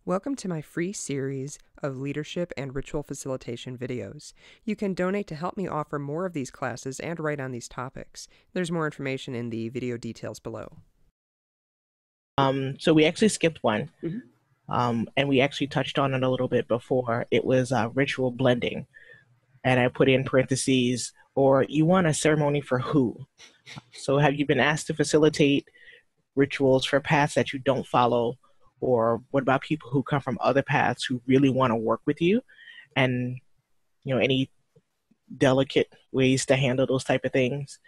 Welcome to my free series of leadership and ritual facilitation videos. You can donate to help me offer more of these classes and write on these topics. There's more information in the video details below. So we actually skipped one, and we actually touched on it a little bit before. It was ritual blending, and I put in parentheses, or you want a ceremony for who? So have you been asked to facilitate rituals for paths that you don't follow, or what about people who come from other paths who really want to work with you? And any delicate ways to handle those type of things?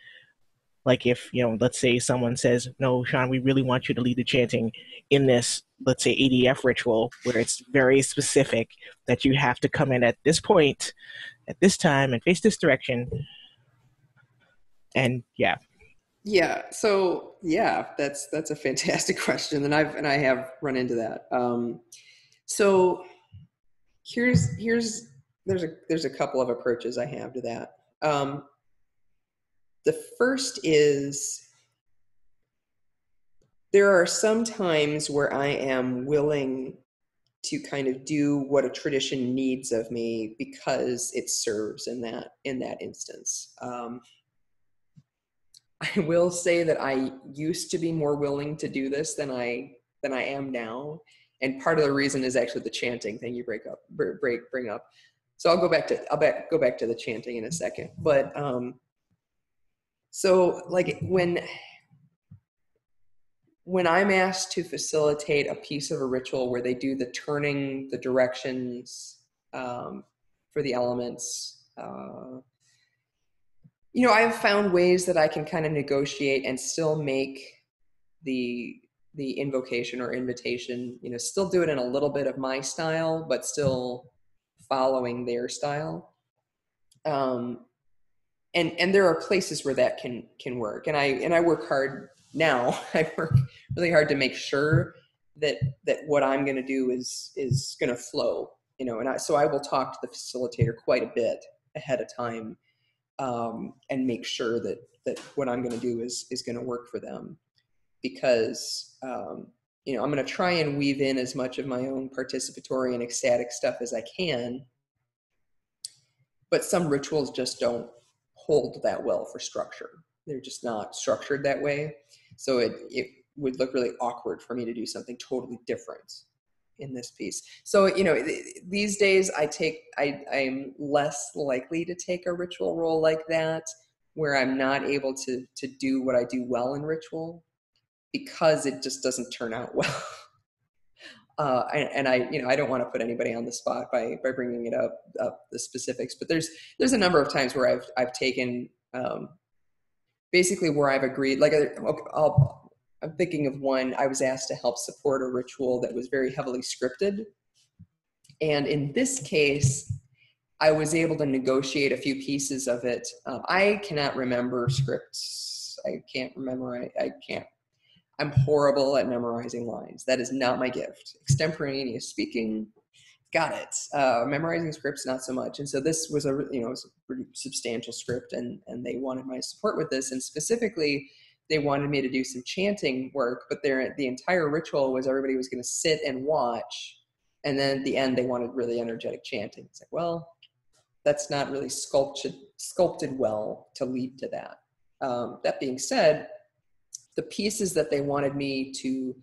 Like if, let's say someone says, no, Sean, we really want you to lead the chanting in this, let's say ADF ritual, where it's very specific that you have to come in at this point, at this time, and face this direction. And yeah. Yeah, so yeah, that's a fantastic question, and I have run into that. So here's there's a couple of approaches I have to that. The first is there are some times where I am willing to kind of do what a tradition needs of me because it serves in that instance. I will say that I used to be more willing to do this than I am now, and part of the reason is actually the chanting thing you bring up. So I'll go back to the chanting in a second. But so like when I'm asked to facilitate a piece of a ritual where they do the turning, the directions for the elements, I've found ways that I can kind of negotiate and still make the invocation or invitation, still do it in a little bit of my style, but still following their style. And there are places where that can work. And I work hard now. I work really hard to make sure that what I'm going to do is going to flow, so I will talk to the facilitator quite a bit ahead of time, and make sure that what I'm going to do is going to work for them, because I'm going to try and weave in as much of my own participatory and ecstatic stuff as I can, but some rituals just don't hold that well for structure. They're just not structured that way, so it would look really awkward for me to do something totally different in this piece. So these days I'm less likely to take a ritual role like that, where I'm not able to do what I do well in ritual, because it just doesn't turn out well. And I don't want to put anybody on the spot by bringing it up the specifics, but there's a number of times where I've taken, basically where I've agreed, like I'm thinking of one. I was asked to help support a ritual that was very heavily scripted, and in this case, I was able to negotiate a few pieces of it. I cannot remember scripts. I can't remember. I can't. I'm horrible at memorizing lines. That is not my gift. Extemporaneous speaking, got it. Memorizing scripts, not so much. And so this was it was a pretty substantial script, and they wanted my support with this. And specifically, they wanted me to do some chanting work, but the entire ritual was everybody was going to sit and watch. And then at the end, they wanted really energetic chanting. It's like, well, that's not really sculpted well to lead to that. That being said, the pieces that they wanted me to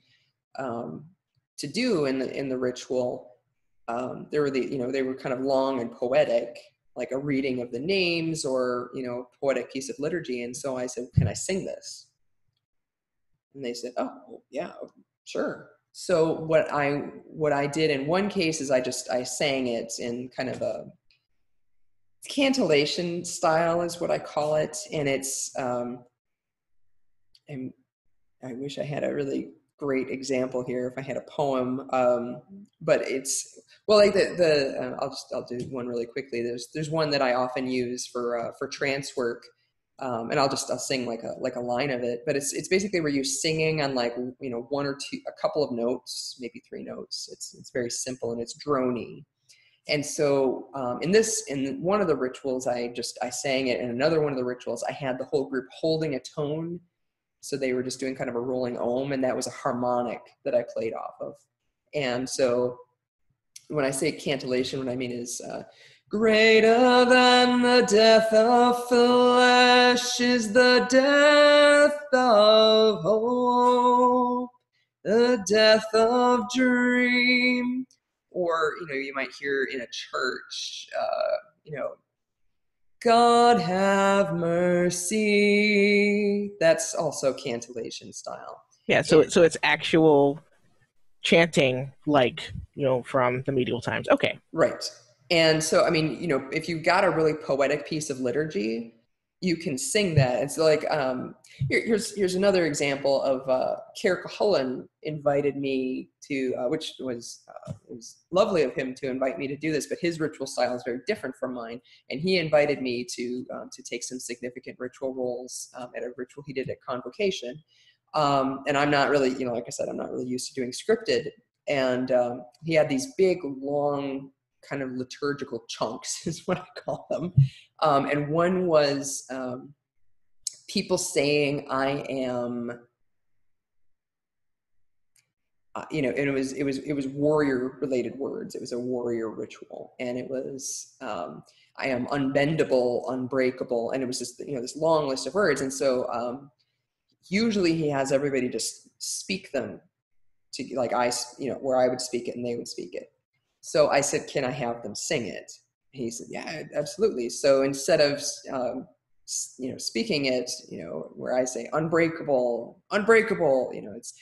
do in the ritual, they were kind of long and poetic, like a reading of the names or poetic piece of liturgy. And so I said, "Can I sing this?" And they said, "Oh, yeah, sure." So what I did in one case is I sang it in kind of a cantillation style, is what I call it, and it's and I wish I had a really great example here if I had a poem, but it's, well, like I'll do one really quickly. There's one that I often use for trance work, and I'll sing like a line of it. But it's basically where you're singing on like one or two, a couple of notes, maybe three notes. It's very simple and it's drony. And so in one of the rituals, I sang it. In another one of the rituals, I had the whole group holding a tone. So they were just doing kind of a rolling ohm, and that was a harmonic that I played off of. And so when I say cantillation, what I mean is greater than the death of flesh is the death of hope, the death of dream. Or, you might hear in a church, God have mercy. That's also cantillation style. Yeah, so it's actual chanting, like, from the medieval times. Okay. Right. And so, I mean, if you've got a really poetic piece of liturgy, you can sing that. It's like, here's another example of Kerr Cullen invited me to, which was it was lovely of him to invite me to do this, but his ritual style is very different from mine. And he invited me to take some significant ritual roles at a ritual he did at Convocation. And I'm not really, like I said, I'm not really used to doing scripted. And he had these big, long, kind of liturgical chunks, is what I call them. And one was people saying, "I am," and it was warrior related words. It was a warrior ritual, and it was, "I am unbendable, unbreakable," and it was just this long list of words. And so usually he has everybody just speak them to, like, where I would speak it and they would speak it. So I said, "Can I have them sing it?" He said, "Yeah, absolutely." So instead of, speaking it, where I say unbreakable, unbreakable, it's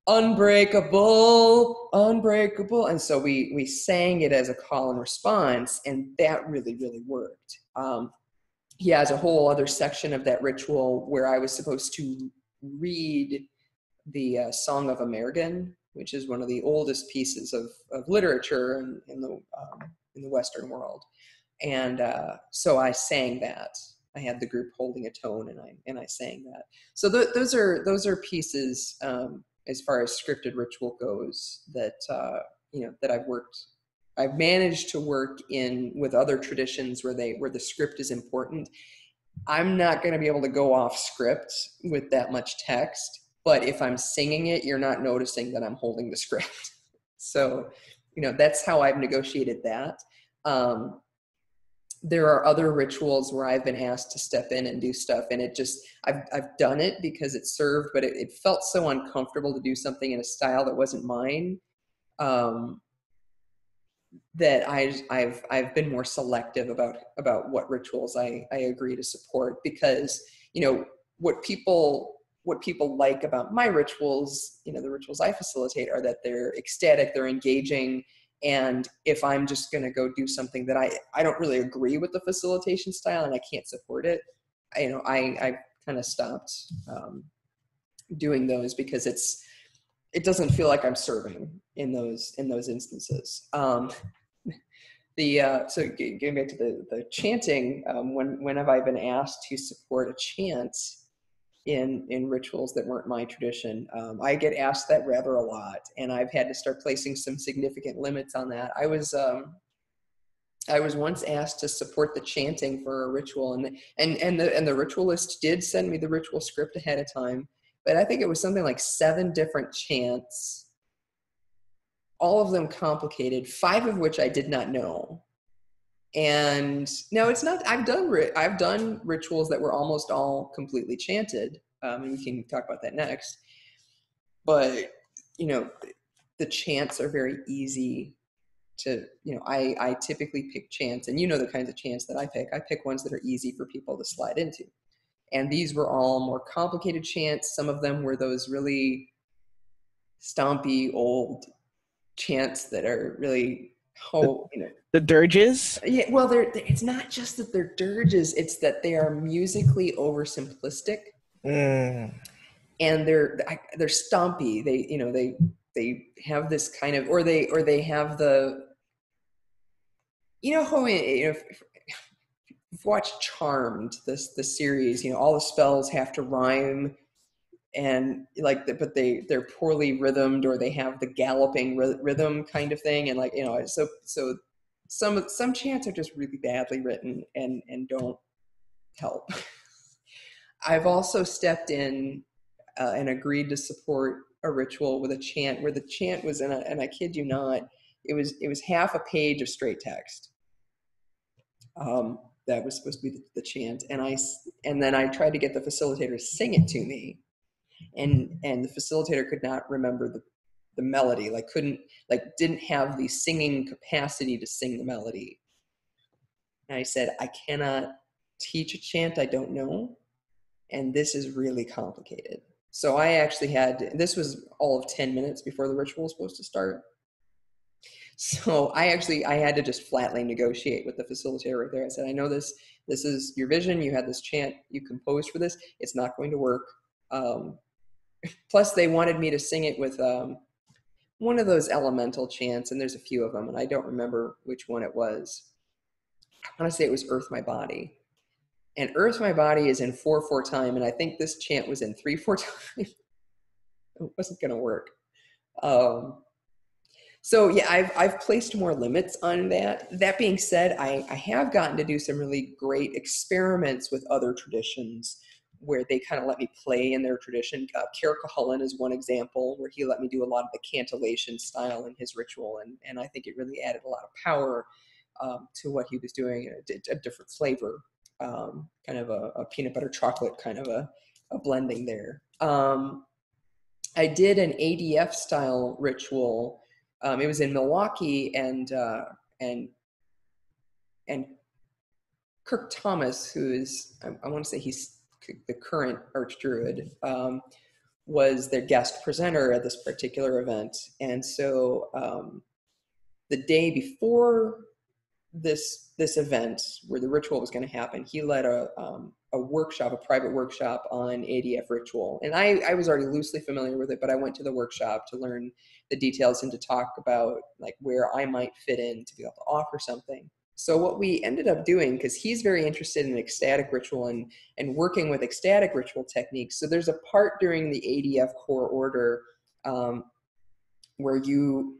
unbreakable, unbreakable. And so we sang it as a call and response, and that really, really worked. He has a whole other section of that ritual where I was supposed to read the Song of Amergin, which is one of the oldest pieces of literature in the Western world. And so I sang that. I had the group holding a tone, and I sang that. So those are pieces, as far as scripted ritual goes, that that I've managed to work in with other traditions where the script is important. I'm not going to be able to go off script with that much text, but if I'm singing it, you're not noticing that I'm holding the script. So, that's how I've negotiated that. There are other rituals where I've been asked to step in and do stuff, and I've done it because it served, but it felt so uncomfortable to do something in a style that wasn't mine. That I've been more selective about what rituals I agree to support, because what people like about my rituals, the rituals I facilitate, are that they're ecstatic, they're engaging. And if I'm just going to go do something that I don't really agree with the facilitation style and I can't support it, I kind of stopped doing those, because it doesn't feel like I'm serving in those instances. So getting back to the chanting, when have I been asked to support a chant in rituals that weren't my tradition? I get asked that rather a lot, and I've had to start placing some significant limits on that. I was once asked to support the chanting for a ritual, and the ritualist did send me the ritual script ahead of time, but I think it was something like 7 different chants, all of them complicated, 5 of which I did not know. And no, it's not. I've done rituals that were almost all completely chanted, and we can talk about that next. But the chants are very easy to. I typically pick chants, and the kinds of chants that I pick. I pick ones that are easy for people to slide into, and these were all more complicated chants. Some of them were those really stompy old chants that are really the dirges. Yeah, well, it's not just that they're dirges; it's that they are musically oversimplistic, and they're stompy. They have this kind of, or they have the, how if you've watched Charmed, the series, all the spells have to rhyme, and but they're poorly rhythmed, or they have the galloping rhythm kind of thing, and so some chants are just really badly written and don't help. I've also stepped in and agreed to support a ritual with a chant where the chant was in and I kid you not, it was half a page of straight text. That was supposed to be the chant, and then I tried to get the facilitator to sing it to me, and the facilitator could not remember the melody, like didn't have the singing capacity to sing the melody. And I said, I cannot teach a chant I don't know, and this is really complicated. So I actually this was all of 10 minutes before the ritual was supposed to start. So I had to just flatly negotiate with the facilitator right there. I said, I know this is your vision. You had this chant you composed for this. It's not going to work. Plus they wanted me to sing it with one of those elemental chants, and there's a few of them, and I don't remember which one it was. I want to say it was Earth My Body. And Earth My Body is in 4/4 time, and I think this chant was in 3/4 time. It wasn't going to work. So yeah, I've placed more limits on that. That being said, I have gotten to do some really great experiments with other traditions where they kind of let me play in their tradition. Kirk is one example where he let me do a lot of the cantillation style in his ritual, and I think it really added a lot of power to what he was doing, a different flavor, kind of a peanut butter chocolate kind of a blending there. I did an ADF style ritual. It was in Milwaukee, and Kirk Thomas, who is I want to say he's the current archdruid, was their guest presenter at this particular event. And so the day before this event where the ritual was going to happen, he led a workshop, a private workshop on ADF Ritual. And I was already loosely familiar with it, but I went to the workshop to learn the details and to talk about like where I might fit in to be able to offer something. So what we ended up doing, because he's very interested in ecstatic ritual and working with ecstatic ritual techniques. So there's a part during the ADF core order where you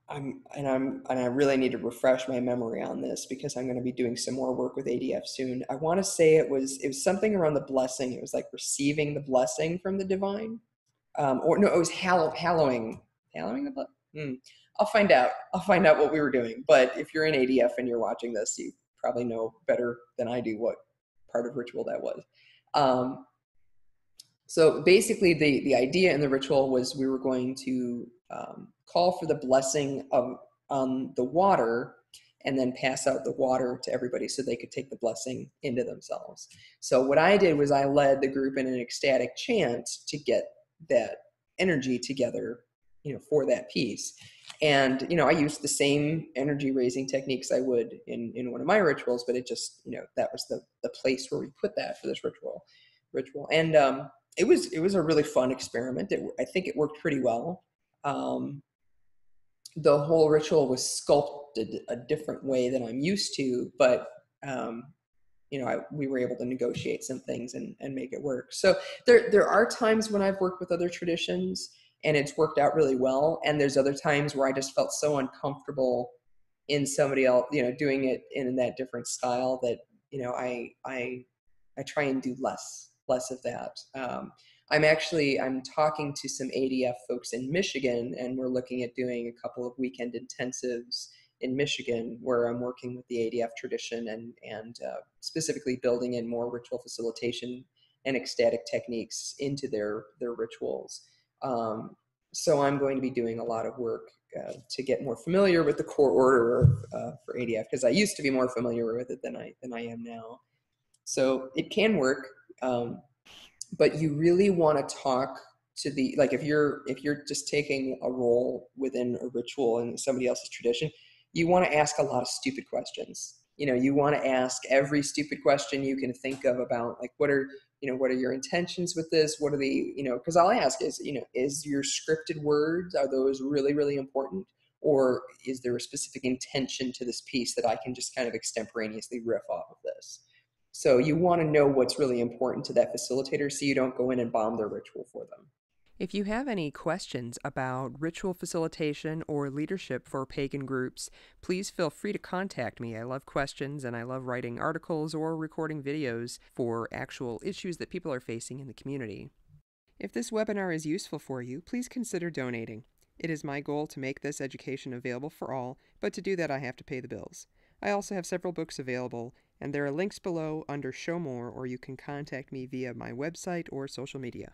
I really need to refresh my memory on this because I'm going to be doing some more work with ADF soon. I want to say it was something around the blessing. It was like receiving the blessing from the divine, or no, it was hallowing the blessing. I'll find out what we were doing. But if you're in ADF and you're watching this, you probably know better than I do what part of ritual that was. So basically the idea in the ritual was we were going to call for the blessing on the water and then pass out the water to everybody so they could take the blessing into themselves. So what I did was I led the group in an ecstatic chant to get that energy together, for that piece. And, I used the same energy raising techniques I would in one of my rituals, but it just, that was the place where we put that for this ritual. And it was a really fun experiment. I think it worked pretty well. The whole ritual was sculpted a different way than I'm used to, but we were able to negotiate some things and make it work. So there are times when I've worked with other traditions and it's worked out really well, and there's other times where I just felt so uncomfortable in somebody else, doing it in that different style that I try and do less of that. I'm talking to some ADF folks in Michigan, and we're looking at doing a couple of weekend intensives in Michigan where I'm working with the ADF tradition and specifically building in more ritual facilitation and ecstatic techniques into their rituals. So I'm going to be doing a lot of work to get more familiar with the core order for ADF, because I used to be more familiar with it than I am now. So it can work. But you really want to talk to if you're just taking a role within a ritual in somebody else's tradition, you want to ask a lot of stupid questions. You want to ask every stupid question you can think of about like, what are your intentions with this? What are the, because I'll ask is your scripted words, are those really, really important? Or is there a specific intention to this piece that I can just kind of extemporaneously riff off of this? So you want to know what's really important to that facilitator so you don't go in and bomb their ritual for them. If you have any questions about ritual facilitation or leadership for pagan groups, please feel free to contact me. I love questions and I love writing articles or recording videos for actual issues that people are facing in the community. If this webinar is useful for you, please consider donating. It is my goal to make this education available for all, but to do that I have to pay the bills. I also have several books available, and there are links below under Show More, or you can contact me via my website or social media.